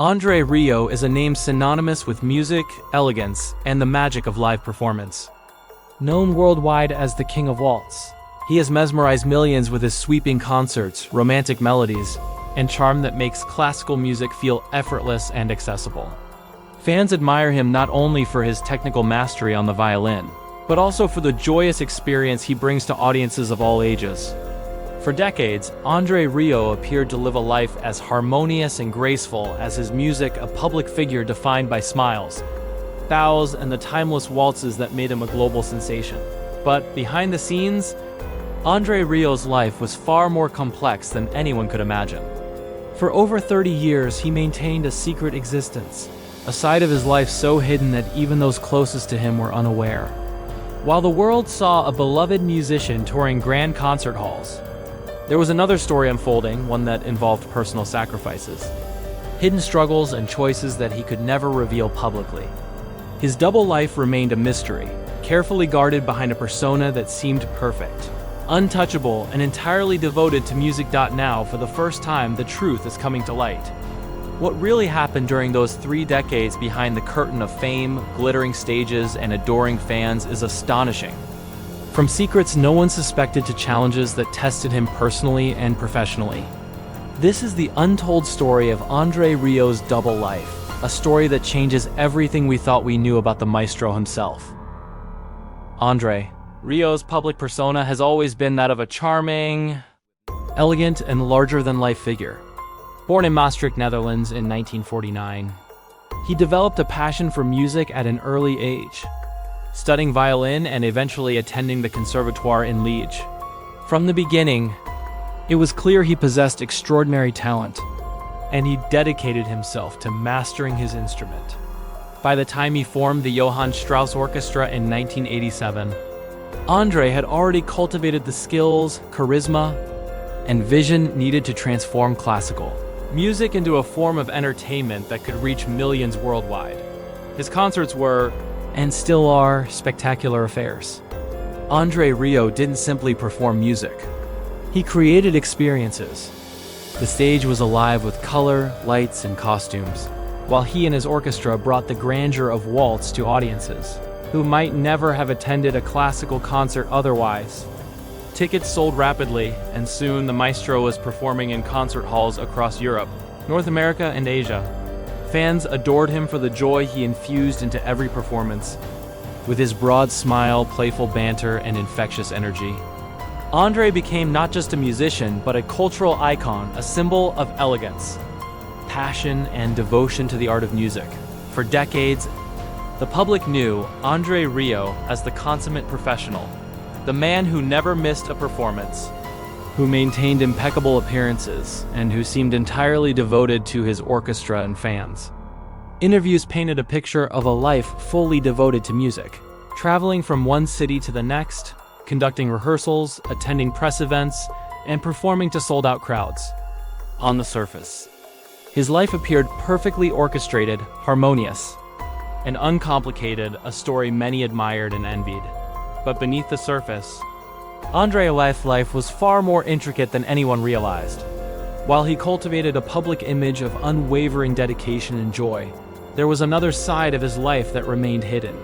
André Rieu is a name synonymous with music, elegance, and the magic of live performance. Known worldwide as the King of Waltz, he has mesmerized millions with his sweeping concerts, romantic melodies, and charm that makes classical music feel effortless and accessible. Fans admire him not only for his technical mastery on the violin, but also for the joyous experience he brings to audiences of all ages. For decades, André Rieu appeared to live a life as harmonious and graceful as his music, a public figure defined by smiles, bows, and the timeless waltzes that made him a global sensation. But behind the scenes, André Rieu's life was far more complex than anyone could imagine. For over 30 years, he maintained a secret existence, a side of his life so hidden that even those closest to him were unaware. While the world saw a beloved musician touring grand concert halls, there was another story unfolding, one that involved personal sacrifices, hidden struggles, and choices that he could never reveal publicly. His double life remained a mystery, carefully guarded behind a persona that seemed perfect, untouchable, and entirely devoted to music. Now, for the first time, the truth is coming to light. What really happened during those 3 decades behind the curtain of fame, glittering stages, and adoring fans is astonishing. From secrets no one suspected to challenges that tested him personally and professionally. This is the untold story of André Rieu's double life, a story that changes everything we thought we knew about the maestro himself. André Rieu's public persona has always been that of a charming, elegant, and larger-than-life figure. Born in Maastricht, Netherlands in 1949, he developed a passion for music at an early age, studying violin and eventually attending the conservatoire in Liège. From the beginning, it was clear he possessed extraordinary talent, and he dedicated himself to mastering his instrument. By the time he formed the Johann Strauss Orchestra in 1987, André had already cultivated the skills, charisma, and vision needed to transform classical music into a form of entertainment that could reach millions worldwide. His concerts were, and still are, spectacular affairs. André Rieu didn't simply perform music. He created experiences. The stage was alive with color, lights, and costumes, while he and his orchestra brought the grandeur of waltz to audiences who might never have attended a classical concert otherwise. Tickets sold rapidly, and soon the maestro was performing in concert halls across Europe, North America, and Asia. Fans adored him for the joy he infused into every performance. With his broad smile, playful banter, and infectious energy, André became not just a musician, but a cultural icon, a symbol of elegance, passion, and devotion to the art of music. For decades, the public knew André Rieu as the consummate professional, the man who never missed a performance, who maintained impeccable appearances, and who seemed entirely devoted to his orchestra and fans. Interviews painted a picture of a life fully devoted to music, traveling from one city to the next, conducting rehearsals, attending press events, and performing to sold-out crowds. On the surface, his life appeared perfectly orchestrated, harmonious, and uncomplicated, a story many admired and envied. But beneath the surface, André's life was far more intricate than anyone realized. While he cultivated a public image of unwavering dedication and joy, there was another side of his life that remained hidden.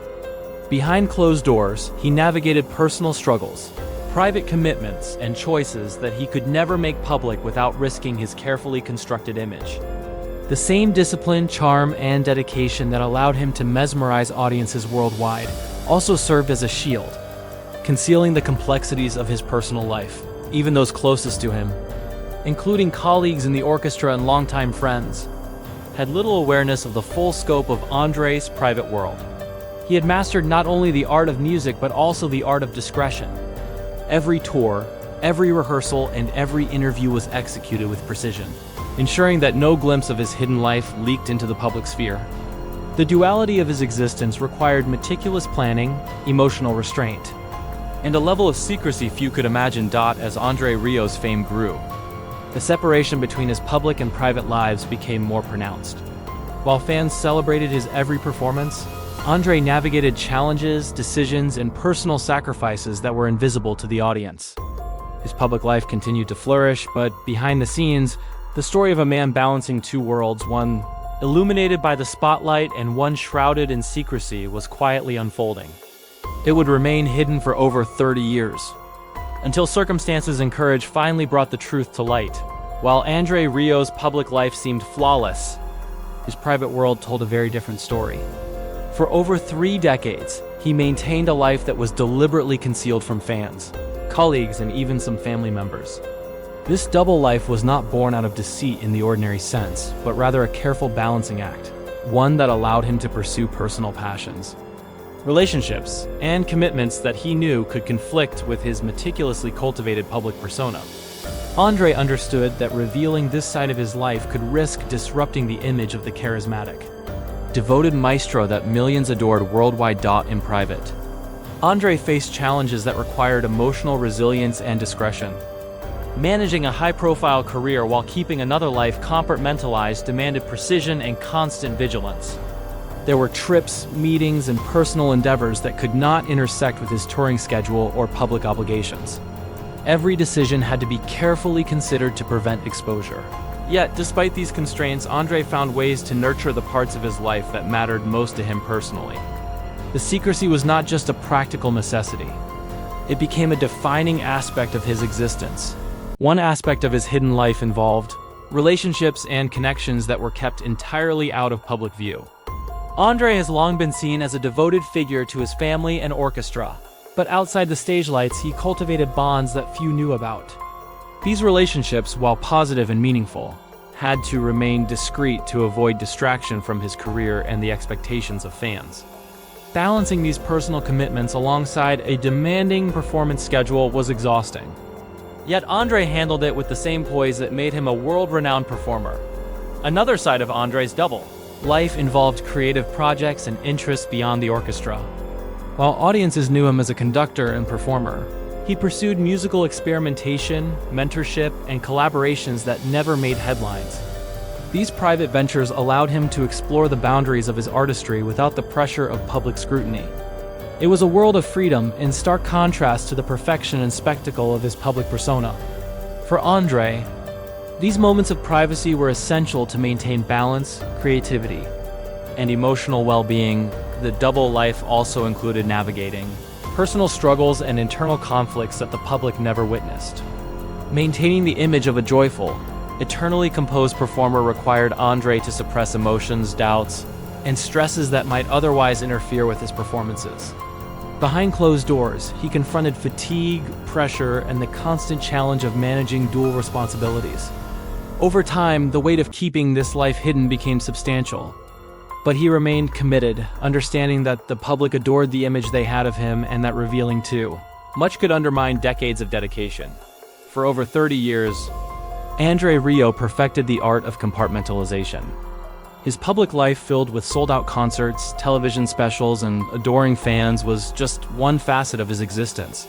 Behind closed doors, he navigated personal struggles, private commitments, and choices that he could never make public without risking his carefully constructed image. The same discipline, charm, and dedication that allowed him to mesmerize audiences worldwide also served as a shield, concealing the complexities of his personal life. Even those closest to him, including colleagues in the orchestra and longtime friends, had little awareness of the full scope of André's private world. He had mastered not only the art of music but also the art of discretion. Every tour, every rehearsal, and every interview was executed with precision, ensuring that no glimpse of his hidden life leaked into the public sphere. The duality of his existence required meticulous planning, emotional restraint, and a level of secrecy few could imagine. As André Rieu's fame grew, the separation between his public and private lives became more pronounced. While fans celebrated his every performance, André navigated challenges, decisions, and personal sacrifices that were invisible to the audience. His public life continued to flourish, but behind the scenes, the story of a man balancing two worlds, one illuminated by the spotlight and one shrouded in secrecy, was quietly unfolding. It would remain hidden for over 30 years, until circumstances and courage finally brought the truth to light. While André Rieu's public life seemed flawless, his private world told a very different story. For over 3 decades, he maintained a life that was deliberately concealed from fans, colleagues, and even some family members. This double life was not born out of deceit in the ordinary sense, but rather a careful balancing act, one that allowed him to pursue personal passions, relationships, and commitments that he knew could conflict with his meticulously cultivated public persona. André understood that revealing this side of his life could risk disrupting the image of the charismatic, devoted maestro that millions adored worldwide. In private, André faced challenges that required emotional resilience and discretion. Managing a high-profile career while keeping another life compartmentalized demanded precision and constant vigilance. There were trips, meetings, and personal endeavors that could not intersect with his touring schedule or public obligations. Every decision had to be carefully considered to prevent exposure. Yet, despite these constraints, André found ways to nurture the parts of his life that mattered most to him personally. The secrecy was not just a practical necessity. It became a defining aspect of his existence. One aspect of his hidden life involved relationships and connections that were kept entirely out of public view. André has long been seen as a devoted figure to his family and orchestra, but outside the stage lights, he cultivated bonds that few knew about. These relationships, while positive and meaningful, had to remain discreet to avoid distraction from his career and the expectations of fans. Balancing these personal commitments alongside a demanding performance schedule was exhausting. Yet André handled it with the same poise that made him a world-renowned performer. Another side of André's double life involved creative projects and interests beyond the orchestra. While audiences knew him as a conductor and performer, he pursued musical experimentation, mentorship, and collaborations that never made headlines. These private ventures allowed him to explore the boundaries of his artistry without the pressure of public scrutiny. It was a world of freedom, in stark contrast to the perfection and spectacle of his public persona. For André, these moments of privacy were essential to maintain balance, creativity, and emotional well-being. The double life also included navigating personal struggles and internal conflicts that the public never witnessed. Maintaining the image of a joyful, eternally composed performer required André to suppress emotions, doubts, and stresses that might otherwise interfere with his performances. Behind closed doors, he confronted fatigue, pressure, and the constant challenge of managing dual responsibilities. Over time, the weight of keeping this life hidden became substantial. But he remained committed, understanding that the public adored the image they had of him and that revealing too much could undermine decades of dedication. For over 30 years, André Rieu perfected the art of compartmentalization. His public life, filled with sold-out concerts, television specials, and adoring fans, was just one facet of his existence.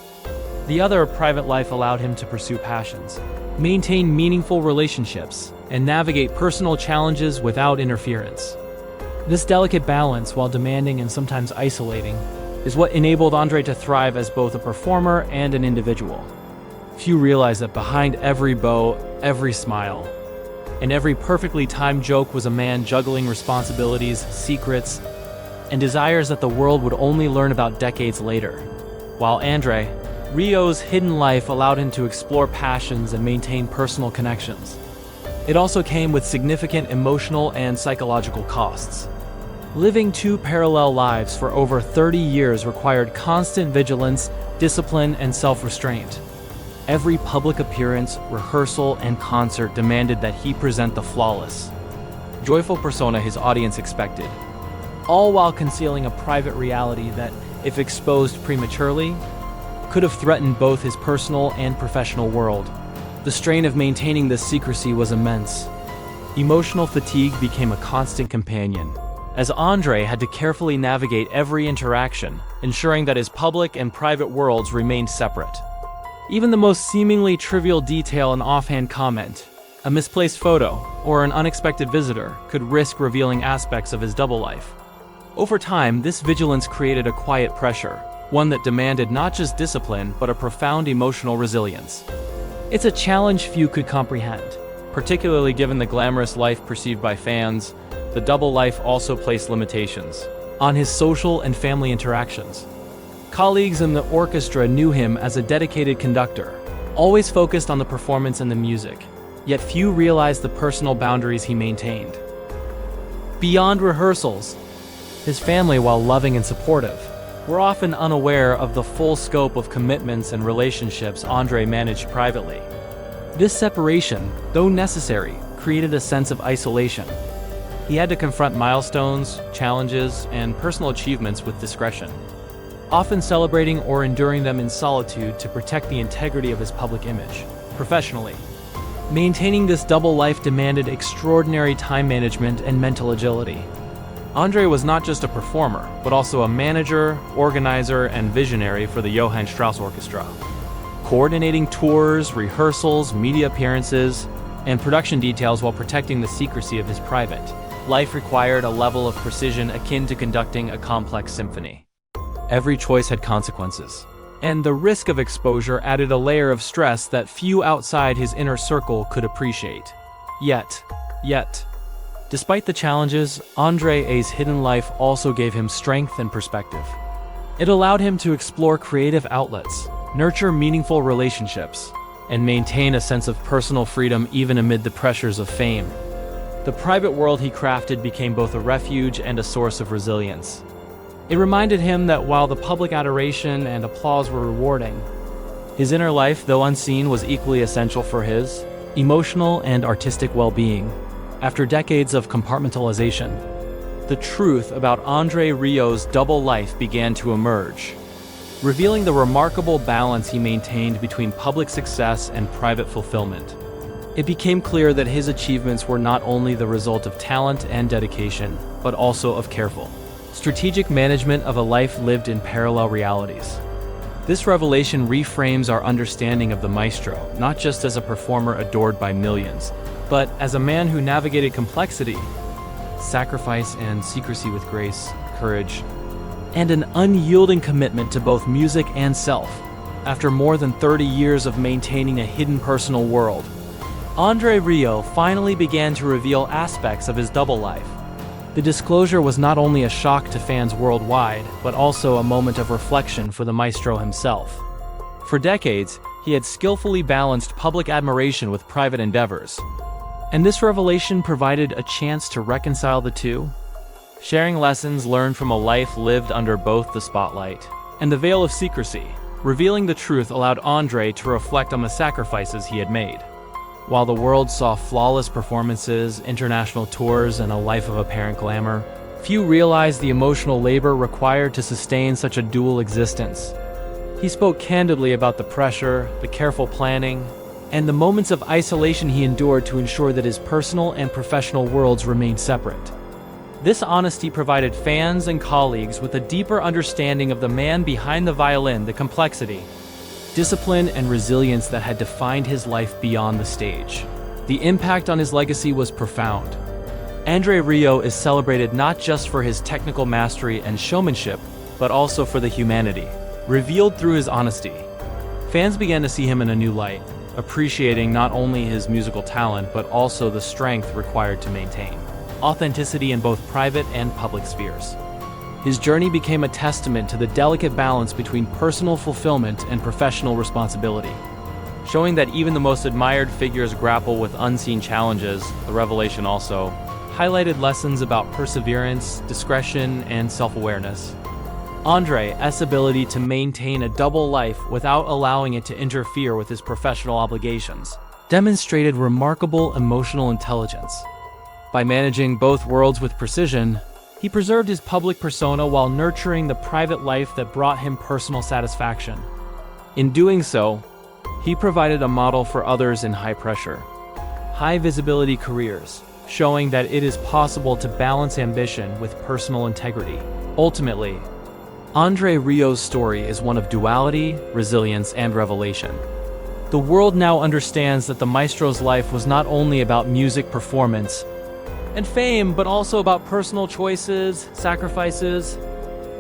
The other, private life, allowed him to pursue passions, maintain meaningful relationships, and navigate personal challenges without interference. This delicate balance, while demanding and sometimes isolating, is what enabled André to thrive as both a performer and an individual. Few realize that behind every bow, every smile, and every perfectly timed joke was a man juggling responsibilities, secrets, and desires that the world would only learn about decades later. While André Rieu's hidden life allowed him to explore passions and maintain personal connections, it also came with significant emotional and psychological costs. Living 2 parallel lives for over 30 years required constant vigilance, discipline, and self-restraint. Every public appearance, rehearsal, and concert demanded that he present the flawless, joyful persona his audience expected, all while concealing a private reality that, if exposed prematurely, could have threatened both his personal and professional world. The strain of maintaining this secrecy was immense. Emotional fatigue became a constant companion, as André had to carefully navigate every interaction, ensuring that his public and private worlds remained separate. Even the most seemingly trivial detail, an offhand comment, a misplaced photo, or an unexpected visitor, could risk revealing aspects of his double life. Over time, this vigilance created a quiet pressure, one that demanded not just discipline, but a profound emotional resilience. It's a challenge few could comprehend. Particularly given the glamorous life perceived by fans, the double life also placed limitations on his social and family interactions. Colleagues in the orchestra knew him as a dedicated conductor, always focused on the performance and the music, yet few realized the personal boundaries he maintained. Beyond rehearsals, his family, while loving and supportive, were often unaware of the full scope of commitments and relationships André managed privately. This separation, though necessary, created a sense of isolation. He had to confront milestones, challenges, and personal achievements with discretion, often celebrating or enduring them in solitude to protect the integrity of his public image. Professionally, maintaining this double life demanded extraordinary time management and mental agility. André was not just a performer, but also a manager, organizer, and visionary for the Johann Strauss Orchestra. Coordinating tours, rehearsals, media appearances, and production details while protecting the secrecy of his private life required a level of precision akin to conducting a complex symphony. Every choice had consequences, and the risk of exposure added a layer of stress that few outside his inner circle could appreciate. Yet, despite the challenges, André's hidden life also gave him strength and perspective. It allowed him to explore creative outlets, nurture meaningful relationships, and maintain a sense of personal freedom even amid the pressures of fame. The private world he crafted became both a refuge and a source of resilience. It reminded him that while the public adoration and applause were rewarding, his inner life, though unseen, was equally essential for his emotional and artistic well-being. After decades of compartmentalization, the truth about André Rieu's double life began to emerge, revealing the remarkable balance he maintained between public success and private fulfillment. It became clear that his achievements were not only the result of talent and dedication, but also of careful, strategic management of a life lived in parallel realities. This revelation reframes our understanding of the maestro, not just as a performer adored by millions, but as a man who navigated complexity, sacrifice, and secrecy with grace, courage, and an unyielding commitment to both music and self. After more than 30 years of maintaining a hidden personal world, André Rieu finally began to reveal aspects of his double life. The disclosure was not only a shock to fans worldwide, but also a moment of reflection for the maestro himself. For decades, he had skillfully balanced public admiration with private endeavors, and this revelation provided a chance to reconcile the two, sharing lessons learned from a life lived under both the spotlight and the veil of secrecy. Revealing the truth allowed André to reflect on the sacrifices he had made. While the world saw flawless performances, international tours, and a life of apparent glamour, few realized the emotional labor required to sustain such a dual existence. He spoke candidly about the pressure, the careful planning, and the moments of isolation he endured to ensure that his personal and professional worlds remained separate. This honesty provided fans and colleagues with a deeper understanding of the man behind the violin, the complexity, discipline, and resilience that had defined his life beyond the stage. The impact on his legacy was profound. André Rieu is celebrated not just for his technical mastery and showmanship, but also for the humanity revealed through his honesty. Fans began to see him in a new light, appreciating not only his musical talent, but also the strength required to maintain authenticity in both private and public spheres. His journey became a testament to the delicate balance between personal fulfillment and professional responsibility. Showing that even the most admired figures grapple with unseen challenges, the revelation also highlighted lessons about perseverance, discretion, and self-awareness. André's ability to maintain a double life without allowing it to interfere with his professional obligations demonstrated remarkable emotional intelligence. By managing both worlds with precision, he preserved his public persona while nurturing the private life that brought him personal satisfaction. In doing so, he provided a model for others in high-pressure, high-visibility careers, showing that it is possible to balance ambition with personal integrity. Ultimately, André Rieu's story is one of duality, resilience, and revelation. The world now understands that the maestro's life was not only about music performance and fame, but also about personal choices, sacrifices,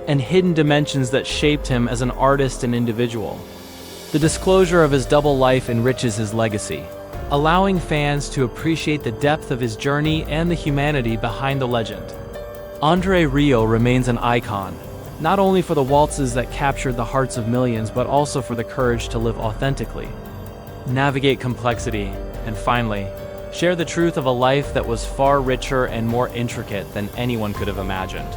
and hidden dimensions that shaped him as an artist and individual. The disclosure of his double life enriches his legacy, allowing fans to appreciate the depth of his journey and the humanity behind the legend. André Rieu remains an icon, not only for the waltzes that captured the hearts of millions, but also for the courage to live authentically, navigate complexity, and finally, share the truth of a life that was far richer and more intricate than anyone could have imagined.